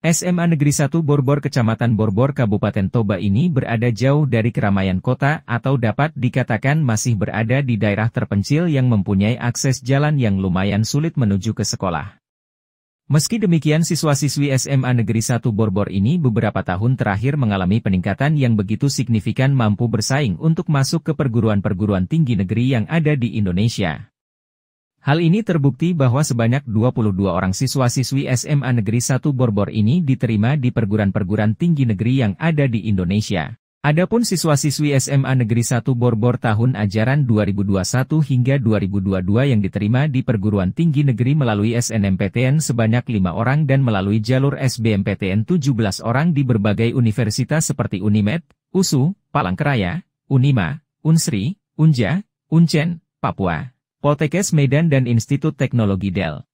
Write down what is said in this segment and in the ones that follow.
SMA Negeri 1 Borbor Kecamatan Borbor Kabupaten Toba ini berada jauh dari keramaian kota atau dapat dikatakan masih berada di daerah terpencil yang mempunyai akses jalan yang lumayan sulit menuju ke sekolah. Meski demikian siswa-siswi SMA Negeri 1 Borbor ini beberapa tahun terakhir mengalami peningkatan yang begitu signifikan mampu bersaing untuk masuk ke perguruan-perguruan tinggi negeri yang ada di Indonesia. Hal ini terbukti bahwa sebanyak 22 orang siswa-siswi SMA Negeri 1 Borbor ini diterima di perguruan-perguruan tinggi negeri yang ada di Indonesia. Adapun siswa-siswi SMA Negeri 1 Borbor tahun ajaran 2021 hingga 2022 yang diterima di perguruan tinggi negeri melalui SNMPTN sebanyak 5 orang dan melalui jalur SBMPTN 17 orang di berbagai universitas seperti Unimed, USU, Palangkaraya, Unima, Unsri, Unja, Uncen, Papua, Poltekkes Medan dan Institut Teknologi Del.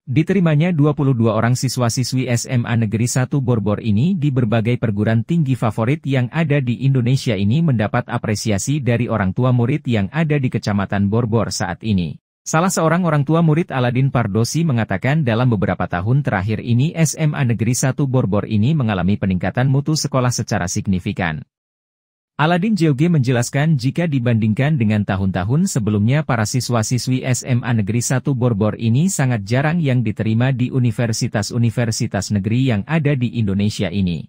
Diterimanya 22 orang siswa-siswi SMA Negeri 1 Borbor ini di berbagai perguruan tinggi favorit yang ada di Indonesia ini mendapat apresiasi dari orang tua murid yang ada di Kecamatan Borbor saat ini. Salah seorang orang tua murid Aladin Pardosi mengatakan dalam beberapa tahun terakhir ini SMA Negeri 1 Borbor ini mengalami peningkatan mutu sekolah secara signifikan. Aladin Jeoge menjelaskan jika dibandingkan dengan tahun-tahun sebelumnya para siswa-siswi SMA Negeri 1 Borbor ini sangat jarang yang diterima di universitas-universitas negeri yang ada di Indonesia ini.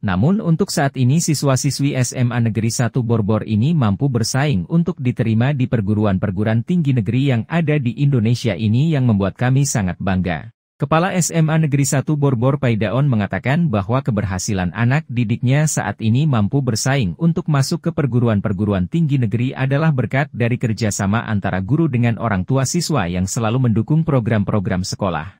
Namun untuk saat ini siswa-siswi SMA Negeri 1 Borbor ini mampu bersaing untuk diterima di perguruan-perguruan tinggi negeri yang ada di Indonesia ini yang membuat kami sangat bangga. Kepala SMA Negeri 1 Borbor Paidaon mengatakan bahwa keberhasilan anak didiknya saat ini mampu bersaing untuk masuk ke perguruan-perguruan tinggi negeri adalah berkat dari kerjasama antara guru dengan orang tua siswa yang selalu mendukung program-program sekolah.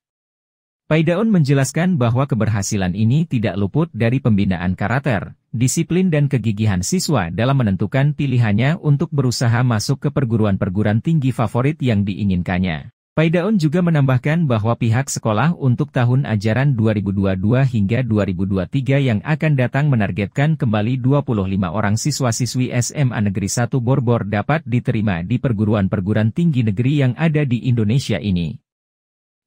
Paidaon menjelaskan bahwa keberhasilan ini tidak luput dari pembinaan karakter, disiplin dan kegigihan siswa dalam menentukan pilihannya untuk berusaha masuk ke perguruan-perguruan tinggi favorit yang diinginkannya. Paidaon juga menambahkan bahwa pihak sekolah untuk tahun ajaran 2022 hingga 2023 yang akan datang menargetkan kembali 25 orang siswa-siswi SMA Negeri 1 Borbor dapat diterima di perguruan-perguruan tinggi negeri yang ada di Indonesia ini.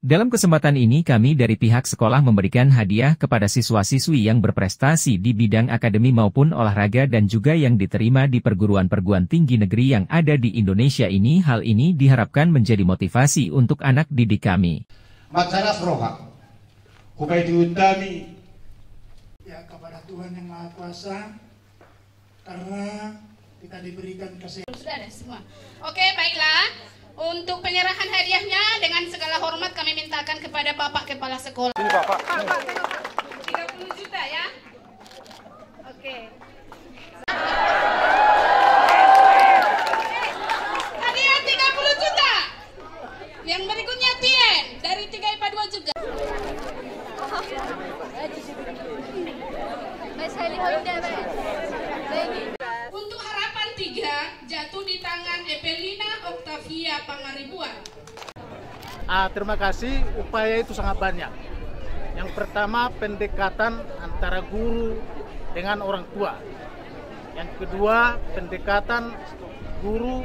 Dalam kesempatan ini kami dari pihak sekolah memberikan hadiah kepada siswa-siswi yang berprestasi di bidang akademi maupun olahraga dan juga yang diterima di perguruan-perguruan tinggi negeri yang ada di Indonesia ini. Hal ini diharapkan menjadi motivasi untuk anak didik kami. Matsaras roha, kupai diutami. Ya kepada Tuhan Yang Maha Kuasa, karena kita diberikan kesehatan. Sudah ada semua. Oke, baiklah. Untuk penyerahan hadiahnya dengan segala hormat kami mintakan kepada Bapak Kepala Sekolah. Ini Bapak. 30 juta ya. Oke. Hadiah 30 juta. Yang berikutnya Tien dari 3 IPA 2 juga. Untuk harapan 3 jatuh di tangan Evelina Octavia Pangaribuan. Terima kasih, upaya itu sangat banyak. Yang pertama pendekatan antara guru dengan orang tua. Yang kedua pendekatan guru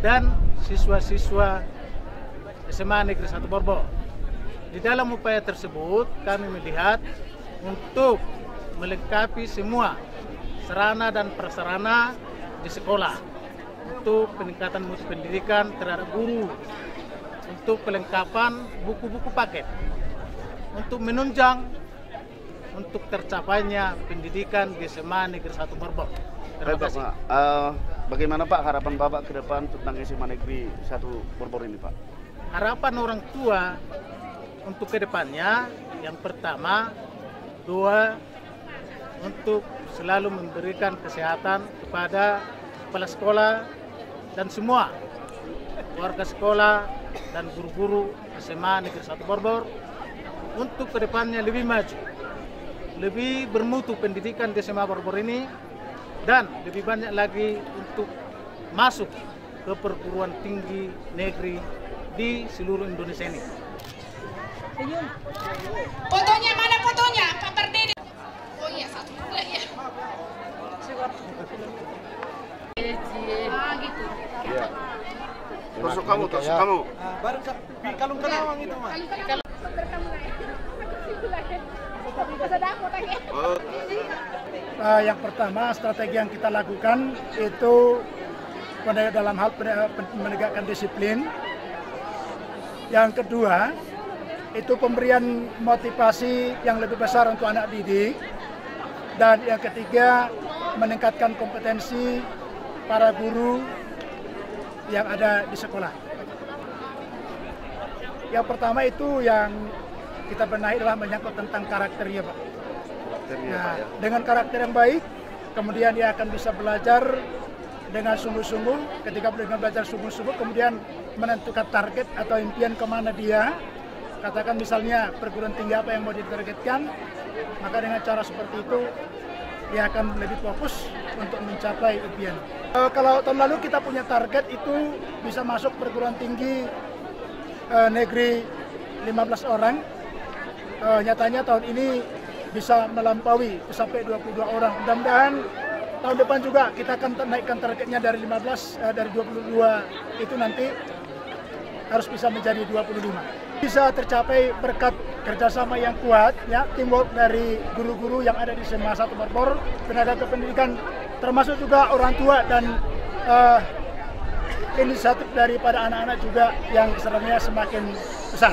dan siswa-siswa SMA Negeri 1 Borbor. Di dalam upaya tersebut kami melihat untuk melengkapi semua sarana dan prasarana di sekolah untuk peningkatan mutu pendidikan terhadap guru, untuk kelengkapan buku-buku paket, untuk menunjang untuk tercapainya pendidikan di SMA Negeri 1 Borbor. Terima kasih. Bagaimana Pak harapan Bapak ke depan tentang SMA Negeri 1 Borbor ini Pak? Harapan orang tua untuk kedepannya yang pertama doa untuk selalu memberikan kesehatan kepada kepala sekolah dan semua warga sekolah dan guru-guru SMA Negeri 1 Borbor untuk kedepannya lebih maju, lebih bermutu pendidikan di SMA Borbor ini dan lebih banyak lagi untuk masuk ke perguruan tinggi negeri di seluruh Indonesia ini. Fotonya mana fotonya? Pak Pardede. Oh iya, satu pula ya. Gitu. Iya. Tusuk kamu, tusuk kamu. Baru kalung kenawang itu, Mas. Kalau Yang pertama, strategi yang kita lakukan itu dalam hal menegakkan disiplin. Yang kedua, itu pemberian motivasi yang lebih besar untuk anak didik. Dan yang ketiga, meningkatkan kompetensi para guru yang ada di sekolah. Yang pertama itu yang kita benahi adalah menyangkut tentang karakternya, Pak. Nah, dengan karakter yang baik, kemudian dia akan bisa belajar dengan sungguh-sungguh. Ketika dengan belajar sungguh-sungguh, kemudian menentukan target atau impian kemana dia. Katakan misalnya perguruan tinggi apa yang mau ditargetkan, maka dengan cara seperti itu dia akan lebih fokus untuk mencapai impian. Kalau tahun lalu kita punya target itu bisa masuk perguruan tinggi negeri 15 orang. Nyatanya tahun ini bisa melampaui sampai 22 orang. Mudah-mudahan tahun depan juga kita akan naikkan targetnya dari 15, dari 22 itu nanti harus bisa menjadi 25. Bisa tercapai berkat kerjasama yang kuat, ya, teamwork dari guru-guru yang ada di SMA 1 Borbor, tenaga kependidikan, termasuk juga orang tua dan inisiatif daripada anak-anak juga yang keseruannya semakin besar.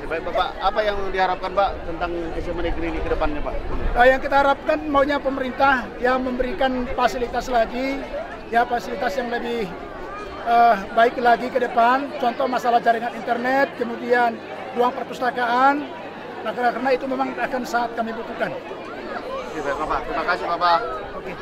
Baik Bapak, apa yang diharapkan Pak tentang SMA negeri ini ke depannya Pak? Yang kita harapkan maunya pemerintah yang memberikan fasilitas lagi, ya fasilitas yang lebih baik lagi ke depan. Contoh masalah jaringan internet, kemudian ruang perpustakaan. Nah, karena itu memang akan sangat kami butuhkan. Baik Bapak, terima kasih Bapak. Oke.